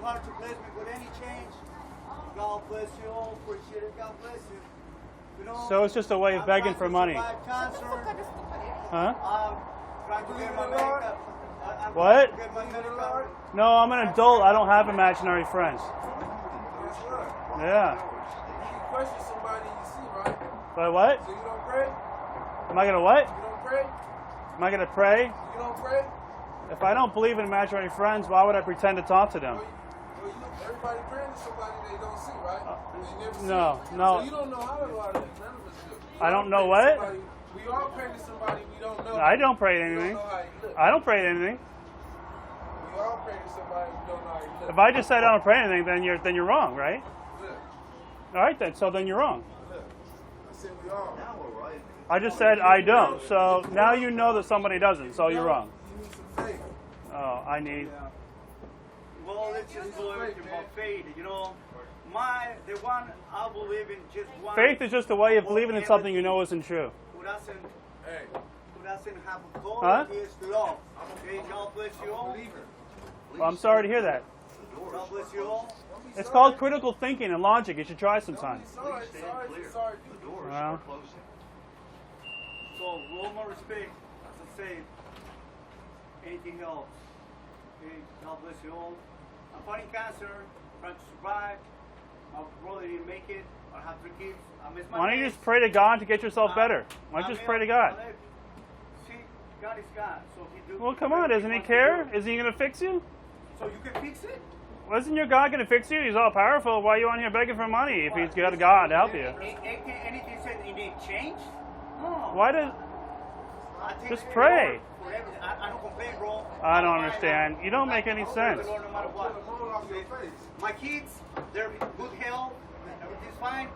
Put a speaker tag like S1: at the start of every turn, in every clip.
S1: hard to bless me with any change. God bless you all. Appreciate it. God bless you. You know,
S2: So it's just a way of begging for money.
S1: Cancer.
S2: Huh?
S1: Trying to get my medical.
S2: What?
S1: Get my medical.
S2: No, I'm an adult. I don't have imaginary friends. Yeah.
S3: You question somebody you see, right?
S2: But what?
S3: So you don't pray?
S2: Am I gonna what?
S3: You don't pray?
S2: Am I gonna pray?
S3: You don't pray?
S2: If I don't believe in imaginary friends, why would I pretend to talk to them?
S3: Everybody praying to somebody they don't see, right? They never see.
S2: No.
S3: So you don't know how to learn that. None of us do.
S2: I don't know what?
S3: We all pray to somebody we don't know.
S2: I don't pray to
S3: We
S2: anything.
S3: don't know how you look.
S2: I don't pray to anything.
S3: We all pray to somebody we don't know how you look.
S2: If I just said I don't pray to anything, then you're wrong, right?
S3: Look.
S2: All right then. So then you're wrong.
S3: Look. I said we all.
S2: I just said I don't. So now you know that somebody doesn't. So you're wrong.
S3: You need some faith.
S2: Oh, I need.
S1: Yeah. Well, let's just go everything about faith. You know, the one I believe in, just one.
S2: Faith is just a way of believing in something you know isn't true.
S1: Who doesn't have a goal?
S2: Huh?
S1: He is love. Okay, God bless you all.
S2: Well, I'm sorry to hear that.
S1: God bless you all.
S2: It's called critical thinking and logic. You should try sometime.
S3: Sorry.
S2: Well,
S1: So, with all my respect, as I say, anything helps. Okay, God bless you all. I'm fighting cancer, trying to survive. My brother didn't make it. I have 3 kids. I miss my
S2: why don't you
S1: days.
S2: just pray to God to get yourself better? Why don't you just pray to God?
S1: See, God is God. So he do.
S2: Well, come on. Doesn't he care? Isn't he going to fix you?
S1: So you can fix it?
S2: Well, isn't your God going to fix you? He's all powerful. Why are you on here begging for money if he's got a God to help you?
S1: Anything said it need change? No.
S2: Why does...
S1: I take
S2: Just
S1: the
S2: pray.
S1: Lord for everything. I don't complain, bro.
S2: I don't understand. You don't make any
S1: I
S2: sense.
S1: praise the Lord no matter what. My kids, they're in good health. Everything's fine.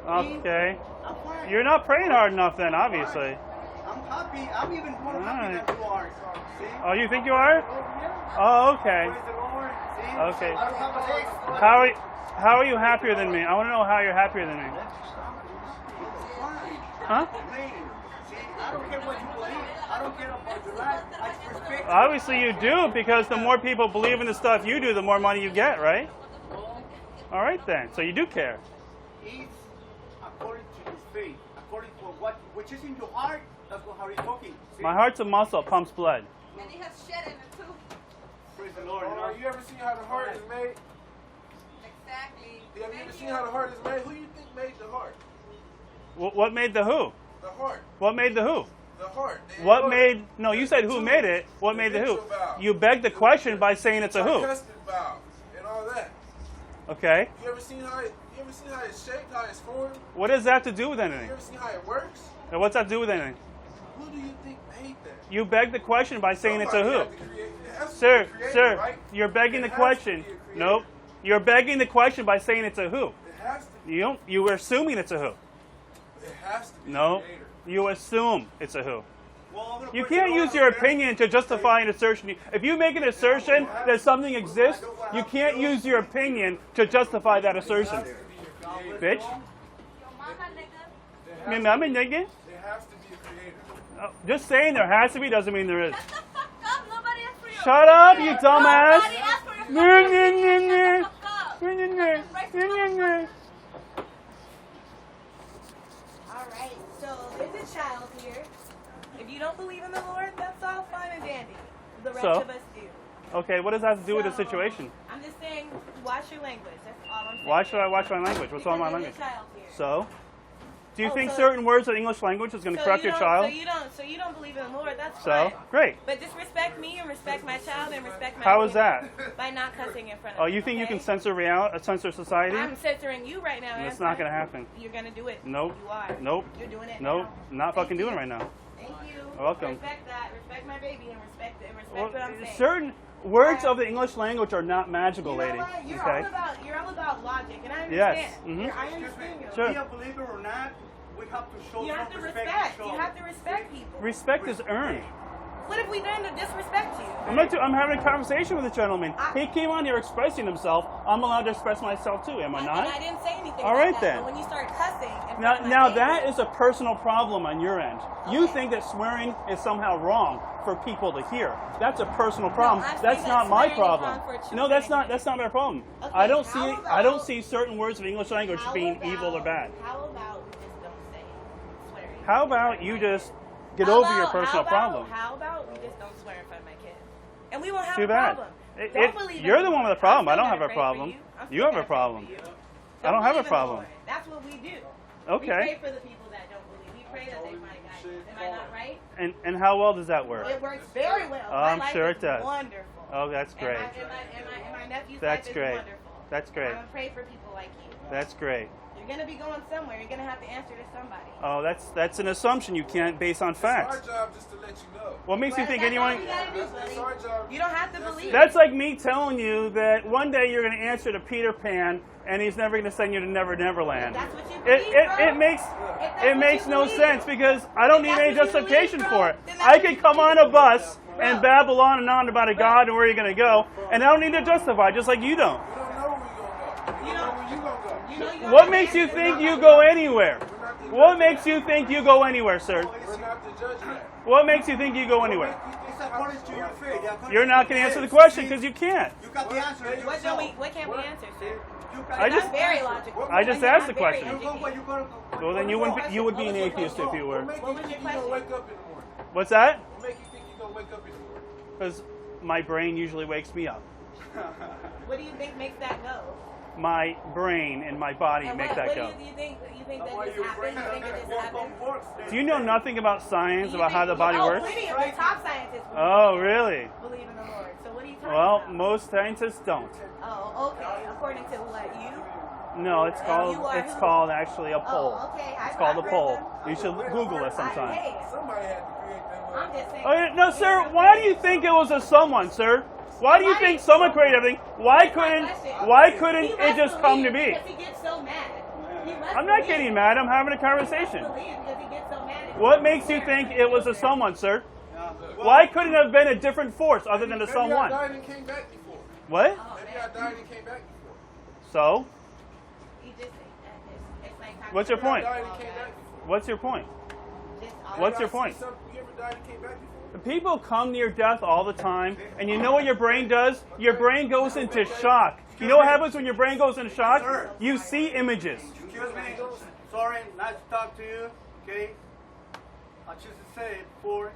S2: Okay.
S1: I'm fine.
S2: You're not praying hard enough then, obviously.
S1: I'm happy. I'm even more happy than you are. See?
S2: Oh, you think you are?
S1: Yeah.
S2: Oh, okay.
S1: Praise the Lord. See?
S2: Okay.
S1: I don't have a leg.
S2: How are you happier than me? I want to know how you're happier than me. Huh?
S1: See, I don't care what you believe. I don't care about your life. I just respect you.
S2: Obviously you do, because the more people believe in the stuff you do, the more money you get, right? All right then. So you do care.
S1: It's according to his faith. According to which is in your heart, that's how he's talking. See?
S2: My heart's a muscle, pumps blood.
S4: And he has shit in it too.
S1: Praise the Lord.
S3: You ever seen how the heart is made?
S4: Exactly.
S3: Have you ever seen how the heart is made? Who do you think made the heart?
S2: What made the who?
S3: The heart.
S2: What made the who?
S3: The heart.
S2: What made... No, you said who made it. What made the who? You begged the question by saying it's a who.
S3: Tricuspid valve and all that.
S2: Okay.
S3: You ever seen how it's shaped, how it's formed?
S2: What does that have to do with
S3: You
S2: anything?
S3: ever seen how it works?
S2: And what's that to do with anything?
S3: Who do you think made that?
S2: You begged the question by saying it's a
S3: Somebody
S2: who.
S3: had to create it. It has to
S2: Sir,
S3: be a creator,
S2: sir,
S3: right?
S2: you're begging the
S3: It has
S2: question.
S3: to be a creator.
S2: Nope. You're begging the question by saying it's a who.
S3: It has to be.
S2: You were assuming it's a who.
S3: It has to be
S2: No.
S3: a creator.
S2: You assume it's a who.
S1: Well, I'm gonna
S2: You
S1: praise
S2: can't
S1: the Lord
S2: use your
S1: out there.
S2: opinion to justify an assertion. If you make an assertion that something exists, you can't use your opinion to justify that assertion. Bitch.
S4: Your mama nigga.
S2: Me mama nigga.
S3: There has to be a creator.
S2: Oh, just saying there has to be doesn't mean there is.
S4: Shut the fuck up. Nobody asked for your
S2: Shut up, you
S4: opinion.
S2: dumbass.
S4: Nobody asked for your fucking
S2: Nah,
S4: opinion.
S2: nah, nah,
S4: Shut the fuck up.
S5: All right, so there's a child here. If you don't believe in the Lord, that's all fine and dandy. The rest
S2: So?
S5: of us do.
S2: Okay, what does that have to do with the
S5: So,
S2: situation?
S5: I'm just saying, watch your language. That's all I'm saying.
S2: Why should I watch my language? What's wrong with my
S5: Because
S2: language?
S5: there's a child here.
S2: So? Do you
S5: Oh,
S2: think
S5: so-
S2: certain words of the English language is going to
S5: So
S2: correct
S5: you
S2: your
S5: don't-
S2: child?
S5: So you don't believe in the Lord. That's
S2: So?
S5: fine.
S2: Great.
S5: But just respect me and respect my child and respect my
S2: How is
S5: opinion
S2: that?
S5: by not cussing in front of
S2: Oh,
S5: me.
S2: you think you
S5: okay?
S2: can censor society?
S5: I'm censoring you right now.
S2: That's
S5: and
S2: not going to happen.
S5: You're gonna do it.
S2: Nope.
S5: You are.
S2: Nope.
S5: You're doing it.
S2: Nope.
S5: now.
S2: Not fucking doing it right now.
S5: Thank you.
S2: You're welcome.
S5: Respect that. Respect my baby and respect
S2: Well,
S5: what I'm saying.
S2: certain words of the English language are not magical,
S5: You know
S2: lady.
S5: what? You're
S2: Okay.
S5: all about logic, and I
S2: Yes.
S5: understand.
S2: Mhm.
S5: I understand you.
S2: Sure.
S1: Be a believer or not, we have to show
S5: You have
S1: some
S5: to
S1: respect.
S5: respect.
S1: to show.
S5: You have to respect people.
S2: Respect is earned.
S5: What have we done to disrespect you?
S2: I'm having a conversation with a gentleman. He came on here expressing himself. I'm allowed to express myself too, am I
S5: And
S2: not?
S5: I didn't say anything.
S2: All
S5: about
S2: right
S5: that,
S2: then.
S5: But when you start cussing, in front
S2: Now,
S5: of my
S2: now
S5: neighbors-
S2: that is a personal problem on your end. You
S5: Okay.
S2: think that swearing is somehow wrong for people to hear. That's a personal problem.
S5: I'm
S2: That's
S5: saying
S2: not
S5: that
S2: my
S5: swearing is
S2: problem.
S5: wrong for children
S2: No, that's
S5: to
S2: not.
S5: hear.
S2: That's not my problem.
S5: Okay,
S2: I don't
S5: how
S2: see.
S5: about-
S2: I don't see certain words of English language
S5: How
S2: being
S5: about-
S2: evil or bad.
S5: How about we just don't say swearing?
S2: How about you just get
S5: How
S2: over your
S5: about-
S2: personal
S5: how about-
S2: problem?
S5: How about we just don't swear in front of my kids? And we won't have
S2: Too
S5: a
S2: bad.
S5: problem.
S2: It-
S5: Don't
S2: it-
S5: believe in
S2: you're
S5: the
S2: the one with
S5: Lord.
S2: a problem.
S5: I'm
S2: I don't
S5: still
S2: have a
S5: gonna pray for
S2: problem.
S5: you. I'm
S2: You
S5: still
S2: have a
S5: gonna pray for
S2: problem.
S5: you.
S2: I don't have a
S5: believe in the
S2: problem.
S5: Lord. That's what we do.
S2: Okay.
S5: We pray for the people that don't believe. We pray that they find guidance. Am I not right?
S2: And how well does that work?
S5: It works very well.
S2: Oh,
S5: My
S2: I'm
S5: life
S2: sure
S5: is
S2: it does.
S5: Wonderful.
S2: Oh, that's great.
S5: And my nephew's
S2: That's
S5: life is
S2: great.
S5: wonderful.
S2: That's great.
S5: I'm gonna pray for people like you.
S2: That's great.
S5: You're gonna be going somewhere. You're gonna have to answer to somebody.
S2: Oh, that's an assumption you can't base on facts.
S3: It's our job just to let you know.
S2: What makes you
S5: Well,
S2: think
S5: that's all
S2: anyone?
S5: you gotta do,
S3: It's
S5: buddy.
S3: our job.
S5: You don't have to
S3: That's
S5: believe.
S3: it.
S2: That's like me telling you that one day you're going to answer to Peter Pan, and he's never going to send you to Never Neverland.
S5: That's what you
S2: It
S5: believe,
S2: it,
S5: bro.
S2: it makes
S5: that's
S2: it
S5: what
S2: makes
S5: you
S2: no
S5: believe.
S2: sense because I don't
S5: If
S2: need
S5: that's
S2: any
S5: what you believe,
S2: justification
S5: bro,
S2: for it.
S5: then that's
S2: I
S5: what
S2: could
S5: you
S2: come on
S5: believe.
S2: a bus
S5: Bro.
S2: and babble on and on about a God and where you're going to go, and I don't need to justify, just like you don't.
S3: We don't know where you're going to go. You don't know where you're going to go.
S5: You know you
S2: What
S5: have
S2: makes
S5: to
S2: you
S5: answer
S2: think
S5: to
S2: you
S5: somebody.
S2: go anywhere?
S3: We're not the
S2: What
S3: judge
S2: makes
S3: of
S2: you think you go anywhere, sir?
S3: that. We're not the judge of that.
S2: What makes you think you go anywhere?
S1: It's according to your faith.
S2: You're not going to answer the question because you can't.
S1: You got the answer.
S5: What don't we? What can't we answer, sir?
S2: I just-
S5: That's very logical.
S2: I just
S5: You're
S2: asked
S5: not
S2: the
S5: very
S2: question.
S5: educated.
S2: Well, then you would be an atheist if you
S3: What
S2: were.
S3: make
S5: What
S3: you
S5: was
S3: think
S5: your
S3: you're going to
S5: question?
S3: wake up in the morning?
S2: What's that?
S3: What make you think you're going to wake up in the morning?
S2: Because my brain usually wakes me up.
S5: What do you think makes that go?
S2: My brain and my body
S5: And
S2: make
S5: what,
S2: that
S5: what
S2: go.
S5: do you think? You think that just happened? You think it just happened?
S2: Do you know nothing about science,
S5: You
S2: about how
S5: think-
S2: the body
S5: oh,
S2: works?
S5: plenty of the top scientists
S2: Oh, really?
S5: believe in the Lord. So what are you talking
S2: Well,
S5: about?
S2: most scientists don't.
S5: Oh, okay. According to what you?
S2: No, it's called
S5: you are
S2: it's
S5: who?
S2: called actually a poll.
S5: Oh, okay.
S2: It's called a
S5: I've read
S2: poll.
S5: them.
S2: You should Google it sometime.
S5: Hey,
S3: Somebody had to create that word.
S5: I'm just saying.
S2: Oh, yeah, no, sir. Why do you think it was a someone, sir? Why do you think someone created everything? Why couldn't
S5: He
S2: it
S5: must
S2: just come to
S5: believe
S2: be?
S5: Because he gets so mad. He must
S2: I'm not
S5: believe.
S2: getting mad. I'm having a
S5: He
S2: conversation.
S5: must believe because he gets so mad.
S2: What makes you think it was a someone, sir? Why couldn't it have been a different force other than a
S3: Maybe I
S2: someone?
S3: died and came back before.
S2: What?
S5: Oh,
S3: Maybe
S5: man.
S3: I died and came back before.
S2: So,
S5: He just, it's like
S2: What's your
S3: Maybe I
S2: point?
S3: died and came back before.
S2: what's your point?
S5: Just
S2: What's your
S3: I see
S2: point?
S3: something- You ever died and came back before?
S2: People come near death all the time, and you know what your brain does? Your brain goes into shock. You know what happens when your brain goes into shock? You see images.
S1: Excuse me. Sorry, nice to talk to you. Okay. I just say it before.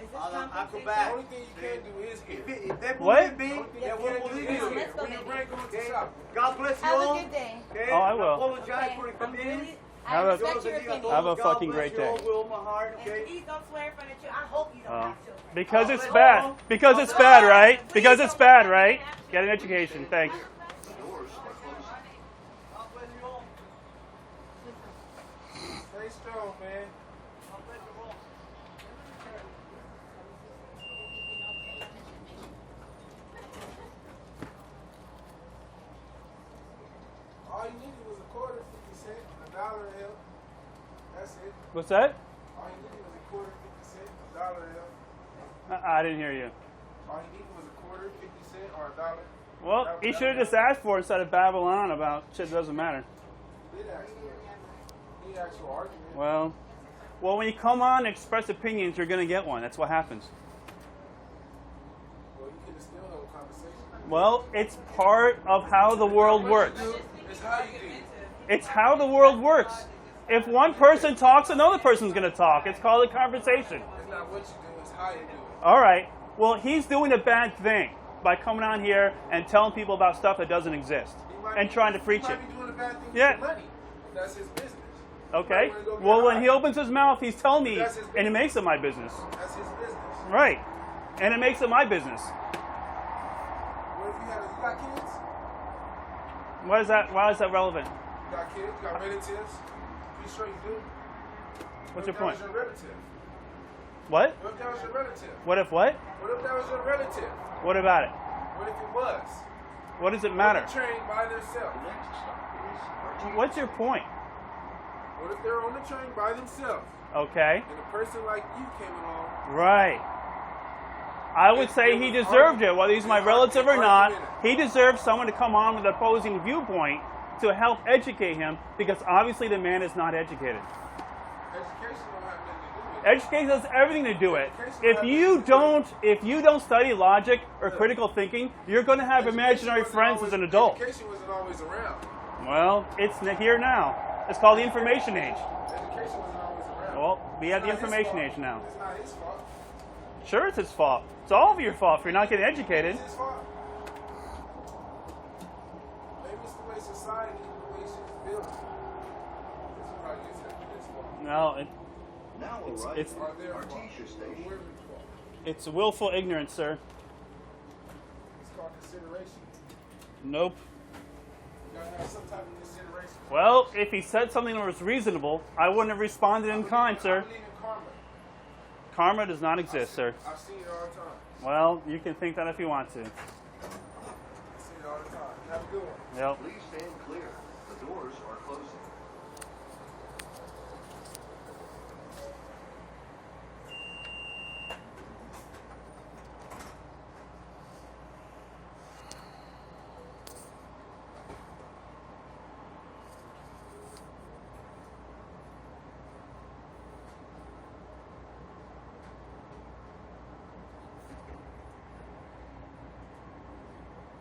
S5: Is this
S1: I'll go
S5: compensation?
S1: back.
S3: The only thing you can do is hear.
S1: If they
S2: What?
S1: believe me, they
S3: Yeah,
S1: will believe
S3: yeah,
S1: you.
S3: yeah.
S5: Let's go,
S3: When your
S5: baby.
S3: brain goes into
S1: Okay.
S3: shock.
S1: God bless you
S5: Have
S1: all.
S5: a good day.
S1: Okay?
S2: Oh, I will.
S1: Apologize
S5: Okay,
S1: for
S5: I'm
S1: inconvenience.
S5: really,
S2: Have
S5: I
S2: a-
S5: respect your opinion.
S2: Have a
S1: God
S2: fucking
S1: bless
S2: great
S1: you
S2: day.
S1: all with all my heart.
S5: And
S1: Okay.
S5: please don't swear in front of children. I hope you don't have children.
S2: Because it's bad. Because it's bad, right? Because it's bad, right? Get an education. Thanks.
S1: God bless you all.
S3: Stay strong, man.
S1: God bless you all.
S3: All you needed was a quarter, 50 cents, $1 help. That's it.
S2: What's that?
S3: All you needed was a quarter, 50 cents, $1 help.
S2: I didn't hear you.
S3: All you needed was a quarter, 50 cents, or $1.
S2: Well, he should have just asked for it instead of babbling on about shit that doesn't matter.
S3: He did actually. He actual argument.
S2: Well, when you come on and express opinions, you're going to get one. That's what happens.
S3: Well, you could have still held a conversation.
S2: Well, it's part of how the world works.
S3: It's how you do it.
S2: It's how the world works. If one person talks, another person's going to talk. It's called a conversation.
S3: It's not what you do, it's how you do it.
S2: All right. Well, he's doing a bad thing by coming on here and telling people about stuff that doesn't exist and trying to preach
S3: He
S2: it.
S3: might be doing a bad thing
S2: Yeah.
S3: for money. That's his business.
S2: Okay?
S3: Might wanna go get
S2: Well, when
S3: high.
S2: he opens his mouth, he's telling me,
S3: That's his
S2: and it makes it my business.
S3: That's his business.
S2: Right. And it makes it my business.
S3: What if you got kids?
S2: Why is that relevant?
S3: You got kids? You got relatives? Pretty sure you do.
S2: What's
S3: What
S2: your
S3: if
S2: point?
S3: that was your relative?
S2: What?
S3: What if that was your relative?
S2: What if what?
S3: What if that was your relative?
S2: What about it?
S3: What if it was?
S2: What does it
S3: On
S2: matter?
S3: the train by themselves.
S2: What's your point?
S3: What if they're on the train by themselves
S2: Okay.
S3: and a person like you came along?
S2: Right. I would say he deserved it, whether he's my relative or not. He deserves someone to come on with an opposing viewpoint to help educate him, because obviously the man is not educated.
S3: Education don't have nothing to do with it.
S2: Education has everything to do with it. If you don't study logic or critical thinking, you're going to have imaginary friends as an adult.
S3: Education wasn't always around.
S2: Well, it's here now. It's called the information age.
S3: Education wasn't always around.
S2: Well, we have the
S3: It's not his
S2: information
S3: fault.
S2: age now.
S3: It's not his fault.
S2: Sure, it's his fault. It's all of your fault if you're not getting educated.
S3: It's his fault. Maybe it's the way society, the way shit's built. It's probably his fault.
S2: No,
S6: Now
S2: It's-
S6: arriving
S2: it's-
S6: at
S3: their
S6: our
S3: fault.
S6: teacher station.
S3: Whoever's fault.
S2: it's willful ignorance, sir.
S3: It's called consideration.
S2: Nope.
S3: You gotta have some type of consideration.
S2: Well, if he said something that was reasonable, I wouldn't have responded in kind,
S3: I
S2: sir.
S3: believe in karma.
S2: Karma does not exist, sir.
S3: I've seen it all the time.
S2: Well, you can think that if you want to.
S3: I've seen it all the time. Have a good one.
S2: Yep.
S6: Please stand clear. The doors are closing.